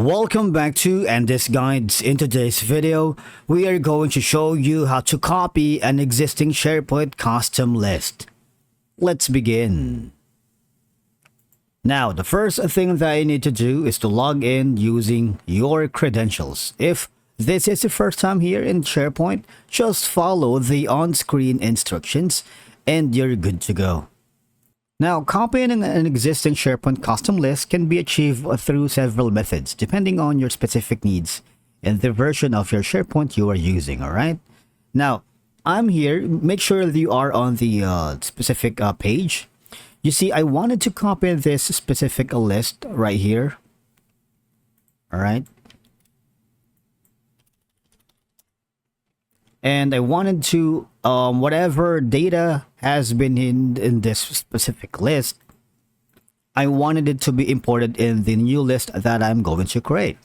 Welcome back to Andy's Guides. In today's video, we are going to show you how to copy an existing Sharepoint custom list. Let's begin. Now, the first thing that you need to do is to log in using your credentials. If this is the first time here in Sharepoint, just follow the on-screen instructions and you're good to go. Now, copying an existing Sharepoint custom list can be achieved through several methods, depending on your specific needs and the version of your Sharepoint you are using, alright? Now, I'm here. Make sure that you are on the specific page. You see, I wanted to copy this specific list right here, alright? And I wanted to, whatever data has been in this specific list, I wanted it to be imported in the new list that I'm going to create.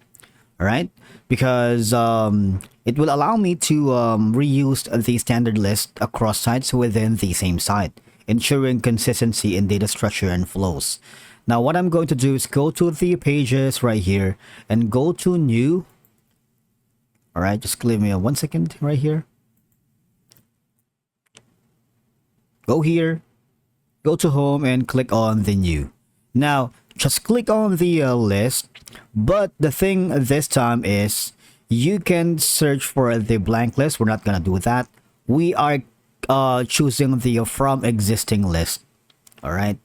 All right, because it will allow me to reuse the standard list across sites within the same site, ensuring consistency in data structure and flows. Now, what I'm going to do is go to the pages right here and go to new. All right, just give me 1 second right here. Go here, go to home and click on the new. Now, just click on the list, but the thing this time is you can search for the blank list. We're not gonna do that. We are choosing the from existing list. All right,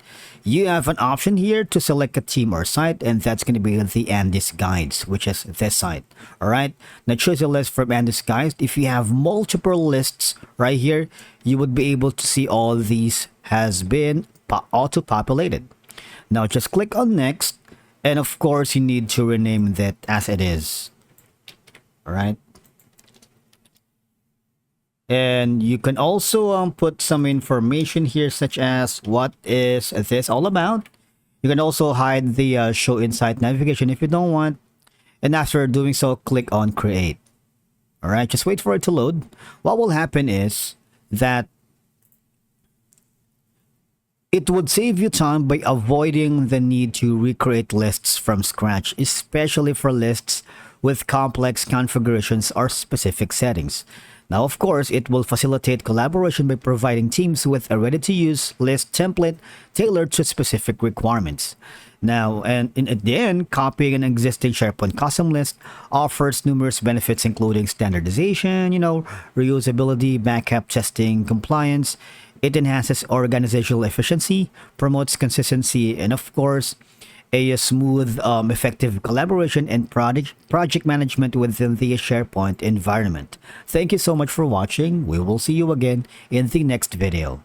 you have an option here to select a team or site, and that's going to be the Andy's Guides, which is this site. All right, now choose a list from Andy's Guides. If you have multiple lists right here, you would be able to see all these has been auto-populated. Now just click on next, and of course you need to rename that as it is. All right. And you can also put some information here, such as what is this all about. You can also hide the show insight navigation if you don't want. And after doing so, click on create. All right, just wait for it to load. What will happen is that it would save you time by avoiding the need to recreate lists from scratch, especially for lists with complex configurations or specific settings. Now, of course, it will facilitate collaboration by providing teams with a ready-to-use list template tailored to specific requirements. Now, and in the end, copying an existing Sharepoint custom list offers numerous benefits, including standardization, reusability, backup testing, compliance. It enhances organizational efficiency, promotes consistency, and of course, a smooth, effective collaboration and project management within the Sharepoint environment. Thank you so much for watching. We will see you again in the next video.